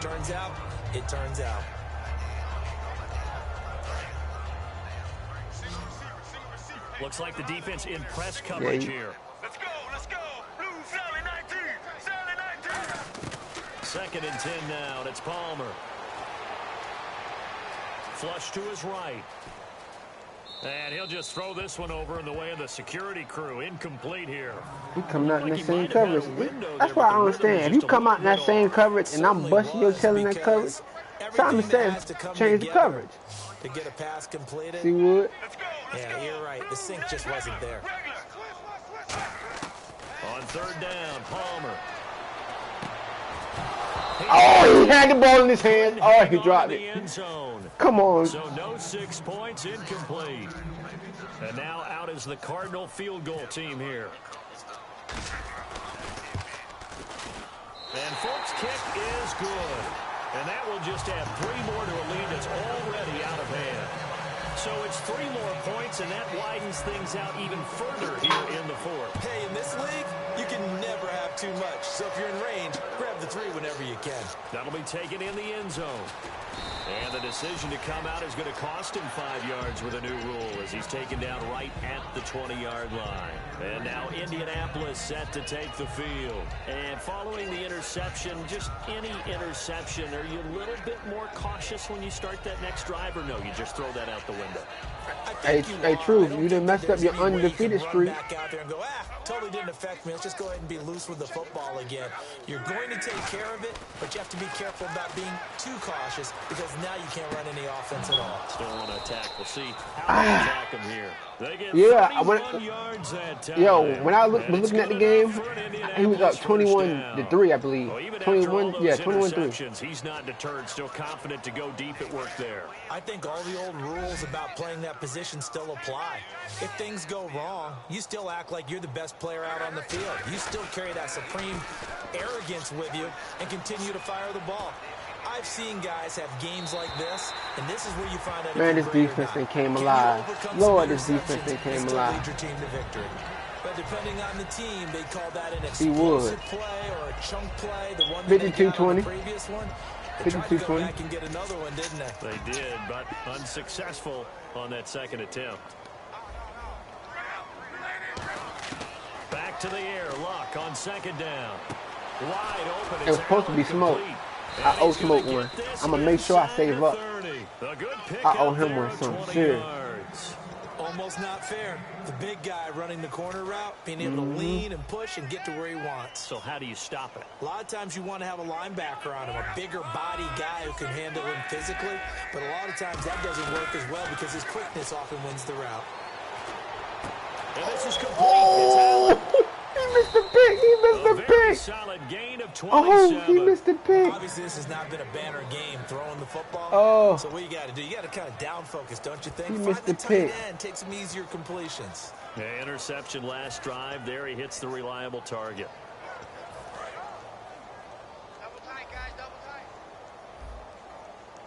turns out, it turns out. Looks like the defense in press coverage here. Let's go. Blue, Sally 19. Sally 19. 2nd and 10 now, and it's Palmer. Flush to his right. And he'll just throw this one over in the way of the security crew. Incomplete here. He coming out in that same coverage. That's why I don't understand. If you come out in that same coverage and I'm busting your tail in that coverage, Simon says change the coverage. To get a pass completed. See Wood? Yeah, you're right. The sink just wasn't there. On 3rd down, Palmer. Oh, he had the ball in his hand. Oh, he dropped it. Come on. So no 6 points, incomplete. And now out is the Cardinal field goal team here. And Folks' kick is good. And that will just add 3 more to a lead that's already out of hand. So it's 3 more points, and that widens things out even further here in the 4th. Hey, in this league, you can never have too much. So if you're in range, grab the 3 whenever you can. That'll be taken in the end zone. And the decision to come out is going to cost him 5 yards with a new rule as he's taken down right at the 20-yard line. And now Indianapolis set to take the field. And following the interception, just any interception, are you a little bit more cautious when you start that next drive, or no, you just throw that out the window? Hey, true. You done messed up your undefeated streak. Back out there and go, totally didn't affect me. Let's just go ahead and be loose with the football again. You're going to take care of it, but you have to be careful about being too cautious because now you can't run any offense at all. Still want to attack. We'll see how they attack him here. They get yards that time. When I was looking at the game, he was up 21-3, I believe. 21-3. He's not deterred, still confident to go deep at work there. I think all the old rules about playing that position still apply. If things go wrong, you still act like you're the best player out on the field. You still carry that supreme arrogance with you and continue to fire the ball. I've seen guys have games like this, and this is where you find out. Man, this defense thing came alive. Lord, this defense thing came alive. Lead your team to victory. But depending on the team, they call that an explosive play or a chunk play. The one 52-20. Previous one. 52-20. Back and get another one, didn't they? They did, but unsuccessful on that 2nd attempt. Back to the air. Luck on 2nd down. Wide open. It was supposed to be Smoke. I owe Smoke one. I'm going to make sure I save up. I owe him one, so serious. Almost not fair. The big guy running the corner route, being able to lean and push and get to where he wants. So how do you stop it? A lot of times you want to have a linebacker on him, a bigger body guy who can handle him physically. But a lot of times that doesn't work as well because his quickness often wins the route. And this is complete. He missed the pick. He missed the pick. Solid gain of 27. Oh, he missed the pick. Obviously, this has not been a banner game throwing the football. Oh. So what you got to do, you got to kind of down focus, don't you think? He Find missed the tight pick. end, take some easier completions. Yeah, interception last drive. There he hits the reliable target.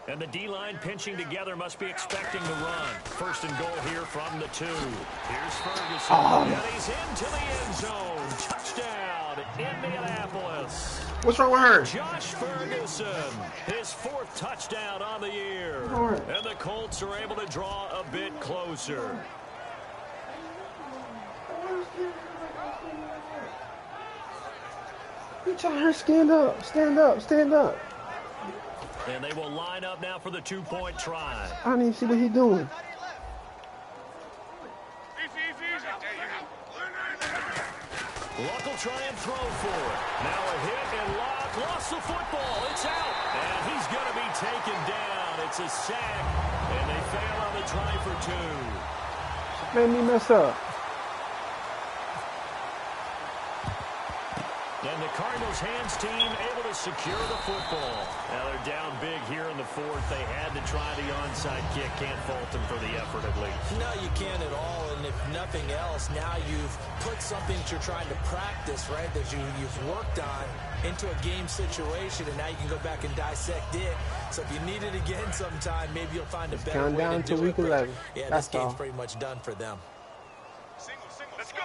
And the D-line pinching together must be expecting to run. 1st and goal here from the 2. Here's Ferguson. And he's into the end zone. Touchdown, Indianapolis. What's wrong with her? Josh Ferguson, his 4th touchdown on the year. And the Colts are able to draw a bit closer. You telling her stand up, stand up, stand up. And they will line up now for the 2-point try. I don't even see what he's doing. Luck will try and throw for it. Now a hit, and Luck lost the football. It's out. And he's going to be taken down. It's a sack, and they fail on the try for 2. Made me mess up. And the Cardinals' hands team able to secure the football. Now they're down big here in the 4th. They had to try the onside kick. Can't fault them for the effort at least. No, you can't at all. And if nothing else, now you've put something that you're trying to practice, right, that you've worked on into a game situation, and now you can go back and dissect it. So if you need it again sometime, maybe you'll find a better way to do it. Week 11. Yeah, That's this game's all. pretty much done for them. Let's go.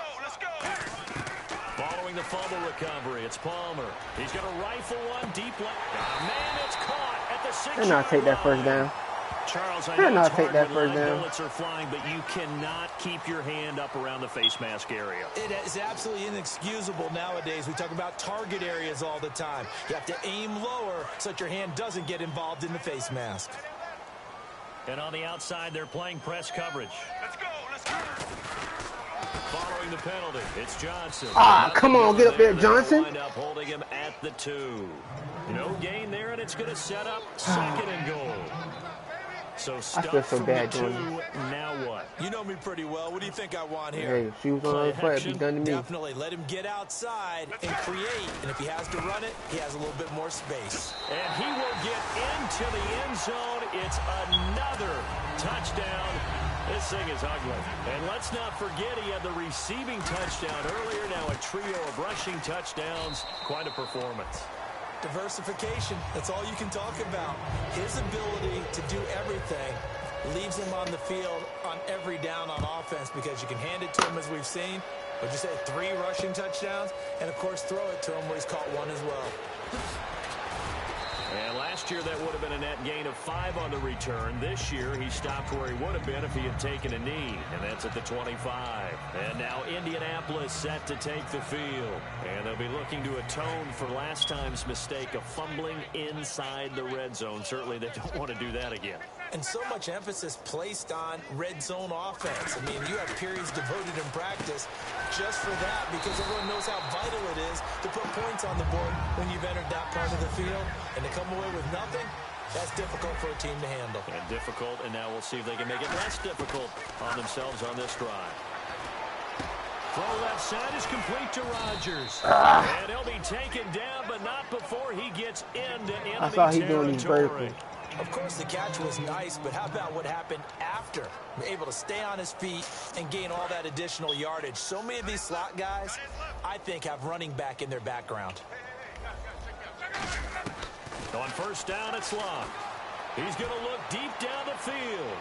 Following the fumble recovery, it's Palmer. He's going to rifle one deep left. Man, it's And I'll take that first down. Charles, I And know I'll it's take hard that when first live down. bullets are flying, but you cannot keep your hand up around the face mask area. It is absolutely inexcusable nowadays. We talk about target areas all the time. You have to aim lower so that your hand doesn't get involved in the face mask. And on the outside, they're playing press coverage. Let's go. Let's go. Following the penalty, it's Johnson. Ah, come on, get up there, Johnson. Wind up holding him at the 2. No gain there, and it's going to set up 2nd and goal. So I feel so bad doing this. Now what? You know me pretty well. What do you think I want here? Hey, if she was on the other foot, it'd be done to me. Definitely let him get outside and create. And if he has to run it, he has a little bit more space. And he will get into the end zone. It's another touchdown. This thing is ugly. And let's not forget he had the receiving touchdown earlier. Now a trio of rushing touchdowns. Quite a performance. Diversification, that's all you can talk about. His ability to do everything leaves him on the field on every down on offense because you can hand it to him as we've seen. Would you say 3 rushing touchdowns? And, of course, throw it to him where he's caught 1 as well. And last year that would have been a net gain of 5 on the return. This year he stopped where he would have been if he had taken a knee, and that's at the 25. And now Indianapolis set to take the field. And they'll be looking to atone for last time's mistake of fumbling inside the red zone. Certainly they don't want to do that again. And so much emphasis placed on red zone offense. I mean, you have periods devoted in practice just for that because everyone knows how vital it is to put points on the board when you've entered that part of the field. And to come away with nothing, that's difficult for a team to handle. And difficult, and now we'll see if they can make it less difficult on themselves on this drive. Throw left side is complete to Rodgers. And he'll be taken down, but not before he gets into enemy I saw he doing his territory. vertical. Of course, the catch was nice, but how about what happened after? Able to stay on his feet and gain all that additional yardage. So many of these slot guys, I think, have running back in their background. On first down, it's Locke. He's going to look deep down the field.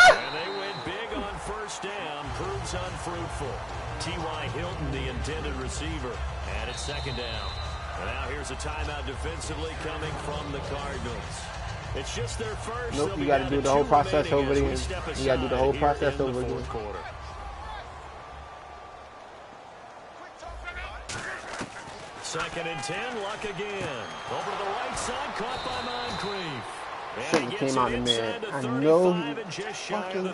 And they went big on first down. Proves unfruitful. T.Y. Hilton, the intended receiver. And it's 2nd down. And now here's a timeout defensively coming from the Cardinals. It's just their first. Nope, you got to do the whole process over again. You got to do the whole process over again. Quarter. Second and 10, Luck again. Over to the right side, caught by Moncrief. Shouldn't have came out in there. I know he fucking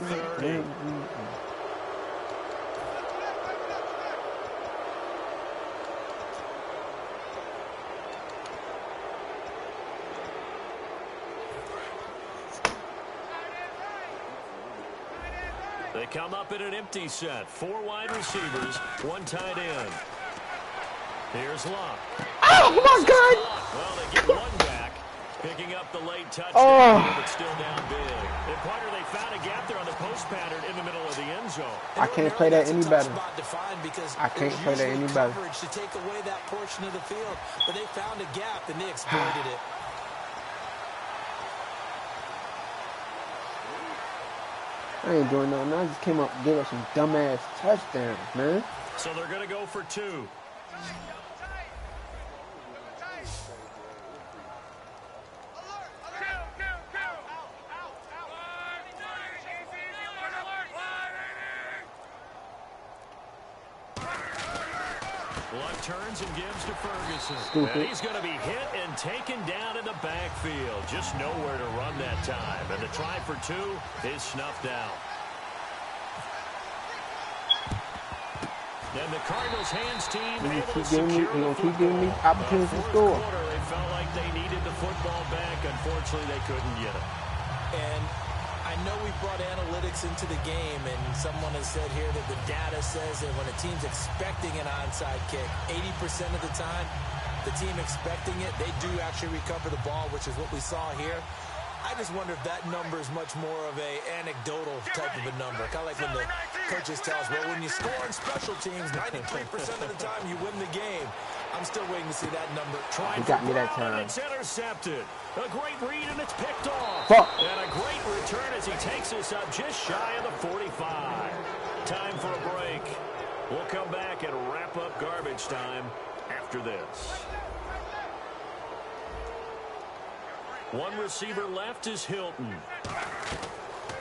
They come up in an empty set. 4 wide receivers, 1 tight end. Here's Locke. Oh, my God. Well, they get 1 back, picking up the late touchdown, but still down big. And Pointer, they found a gap there on the post pattern in the middle of the end zone. I can't play that any better. I can't play that any better. To take away that portion of the field, but they found a gap and they exploited it. I ain't doing nothing. I just came up and gave us some dumbass touchdowns, man. So they're going to go for 2. Luck turns and gives to Ferguson. And he's going to be hit and taken down in the backfield. Just nowhere to run that time. And the try for 2 is snuffed out. And the Cardinals hands team able to secure the keep giving me opportunities to score. They felt like they needed the football back. Unfortunately, they couldn't get it. And I know we brought analytics into the game, and someone has said here that the data says that when a team's expecting an onside kick, 80% of the time, the team expecting it, they do actually recover the ball, which is what we saw here. I just wonder if that number is much more of a anecdotal type of a number. Kind of like when the coaches tell us, well, when you score on special teams, 93% of the time you win the game. I'm still waiting to see that number. He got me that time. It's intercepted. A great read, and it's picked off. Fuck. And a great return as he takes us up just shy of the 45. Time for a break. We'll come back and wrap up garbage time after this. One receiver left is Hilton.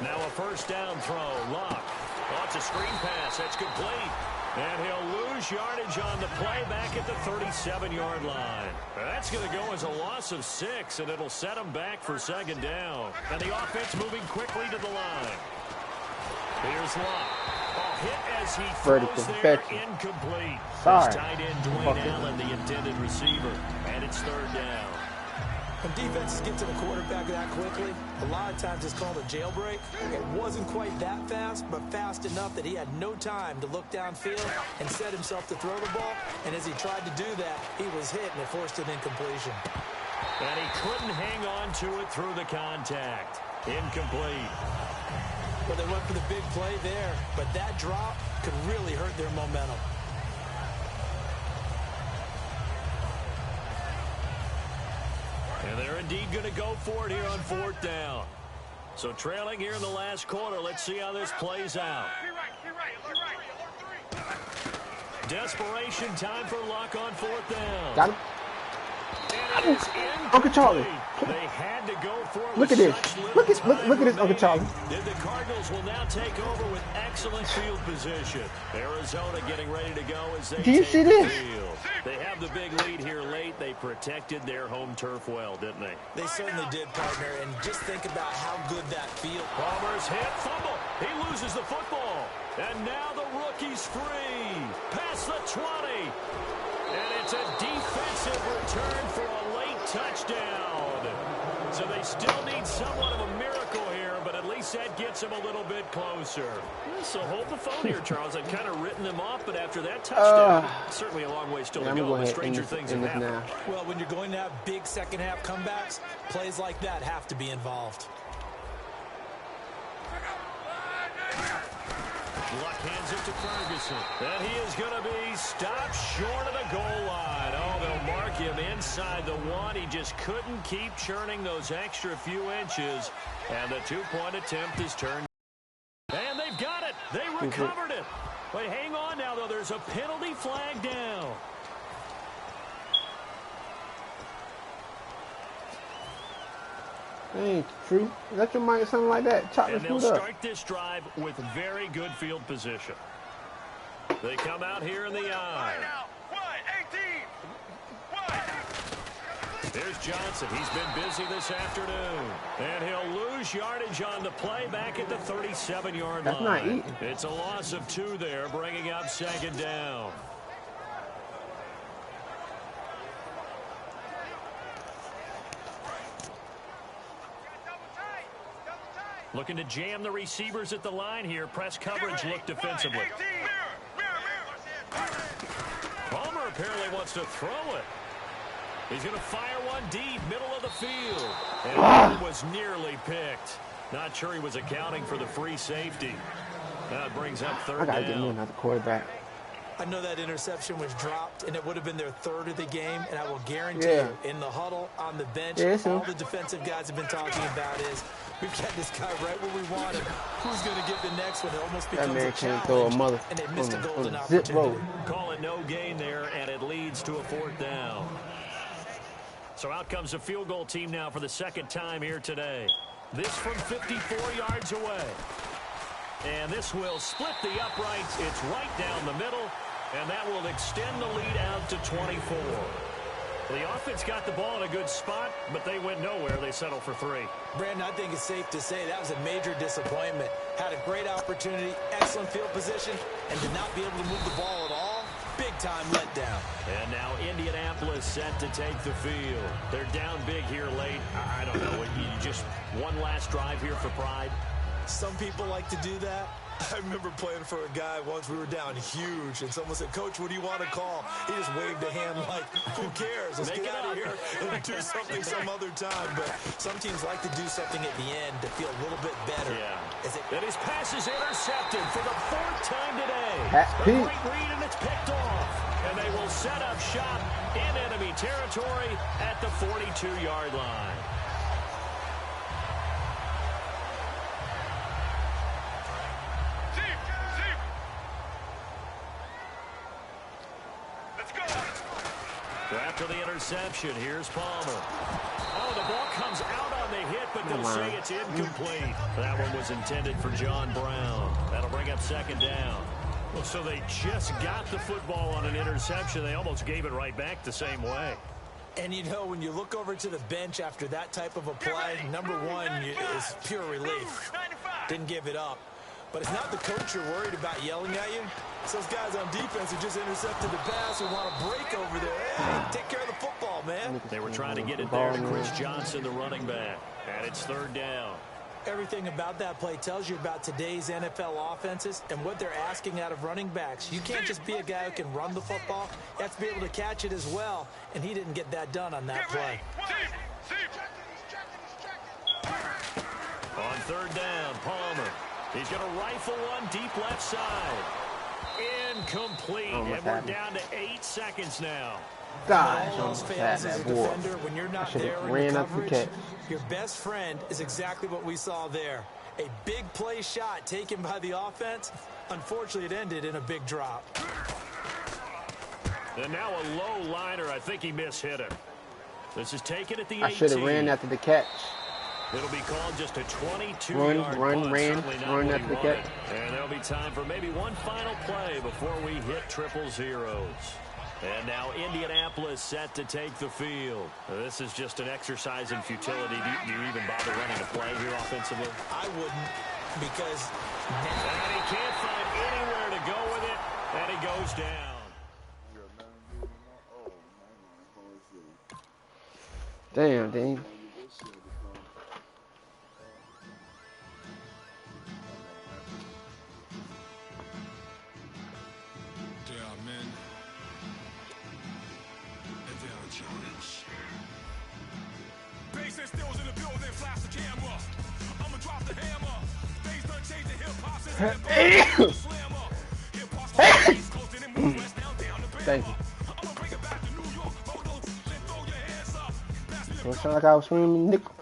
Now a first down throw. Luck. Oh, it's a screen pass. That's complete. And he'll lose yardage on the play back at the 37-yard line. That's going to go as a loss of 6, and it'll set him back for second down. And the offense moving quickly to the line. Here's Luck. Oh, hit as he throws there, incomplete. His tight end, Dwayne Allen, the intended receiver. And it's third down. When defenses get to the quarterback that quickly, a lot of times it's called a jailbreak. It wasn't quite that fast, but fast enough that he had no time to look downfield and set himself to throw the ball. And as he tried to do that, he was hit, and it forced an incompletion. And he couldn't hang on to it through the contact. Incomplete. Well, they went for the big play there, but that drop could really hurt their momentum. And they're indeed going to go for it here on fourth down. So trailing here in the last quarter. Let's see how this plays out. Desperation time for Luck on fourth down. Got him. And it is Uncle Charlie. They had to go for it. Look at this. Look at this, Uncle Charlie. The Cardinals will now take over with excellent field position. Arizona getting ready to go as they take the field. They have the big lead here late. They protected their home turf well, didn't they? They certainly did, partner. And just think about how good that field. Palmer's hit, fumble. He loses the football. And now the rookie's free. Past the 20. And it's a defensive return for a late touchdown. So they still need somewhat of a miracle here, but at least that gets them a little bit closer. So hold the phone here, Charles. I've kind of written them off, but after that touchdown, certainly a long way still to go, but stranger things have happened. Well, when you're going to have big second-half comebacks, plays like that have to be involved. Luck hands it to Ferguson. And he is going to be stopped short of the goal line. Oh, they'll mark him inside the 1. He just couldn't keep churning those extra few inches. And the two-point attempt is turned. And they've got it. They recovered it. Wait, hang on now, though. There's a penalty flag down. Ain't true. Let your mic something like that. Chop and the they'll food up. start this drive with very good field position. They come out here in the eye. Here's Johnson. He's been busy this afternoon. And he'll lose yardage on the play back at the 37-yard line. That's not eating. It's a loss of 2 there, bringing up second down. Looking to jam the receivers at the line here. Press coverage look defensively. Palmer apparently wants to throw it. He's going to fire one deep, middle of the field. And that was nearly picked. Not sure he was accounting for the free safety. That brings up third down. I got to get me another quarterback. I know that interception was dropped, and it would have been their 3rd of the game, and I will guarantee you, in the huddle, on the bench, all the defensive guys have been talking about is, we've got this guy right where we want him. Who's going to get the next one? It almost becomes that man a can't throw a mother and they missed a golden zip road. Call it no gain there, and it leads to a 4th down. So out comes the field goal team now for the 2nd time here today. This from 54 yards away. And this will split the uprights. It's right down the middle, and that will extend the lead out to 24. The offense got the ball in a good spot, but they went nowhere. They settled for 3. Brandon, I think it's safe to say that was a major disappointment. Had a great opportunity, excellent field position, and did not be able to move the ball at all. Big-time letdown. And now Indianapolis set to take the field. They're down big here late. I don't know. You just one last drive here for pride. Some people like to do that. I remember playing for a guy once. We were down huge, and someone said, "Coach, what do you want to call?" He just waved a hand like, "Who cares? Let's get out of here and do something some other time." But some teams like to do something at the end to feel a little bit better. And his pass is intercepted for the 4th time today. A great read, and it's picked off. And they will set up shop in enemy territory at the 42-yard line. After the interception, here's Palmer. Oh, the ball comes out going to say it's incomplete. That one was intended for John Brown. That'll bring up second down. Well, so they just got the football on an interception. They almost gave it right back the same way. And, you know, when you look over to the bench after that type of a play, number one is pure relief. Didn't give it up. But it's not the coach you're worried about yelling at you. It's those guys on defense who just intercepted the pass who want to break over there. Hey, take care of the football, man. They were trying to get it there to Chris Johnson, the running back. And it's third down. Everything about that play tells you about today's NFL offenses and what they're asking out of running backs. You can't just be a guy who can run the football. You have to be able to catch it as well, and he didn't get that done on that play. On third down, Palmer. He's going to rifle one deep left side. Incomplete, and we're down to 8 seconds now. Gosh, all else fails as a defender when you're not there in the coverage. Your best friend is exactly what we saw there. A big play shot taken by the offense. Unfortunately, it ended in a big drop. And now a low liner. I think he mishit him. This is taken at the 18. I should have ran after the catch. It'll be called just a 22-yard run after the catch. And there'll be time for maybe one final play before we hit triple zeros. And now Indianapolis set to take the field. This is just an exercise in futility. Do you even bother running a play here offensively? I wouldn't, because... And he can't find anywhere to go with it, and he goes down. Damn, Dean. Thank you. Don't sound like I was screaming nickel.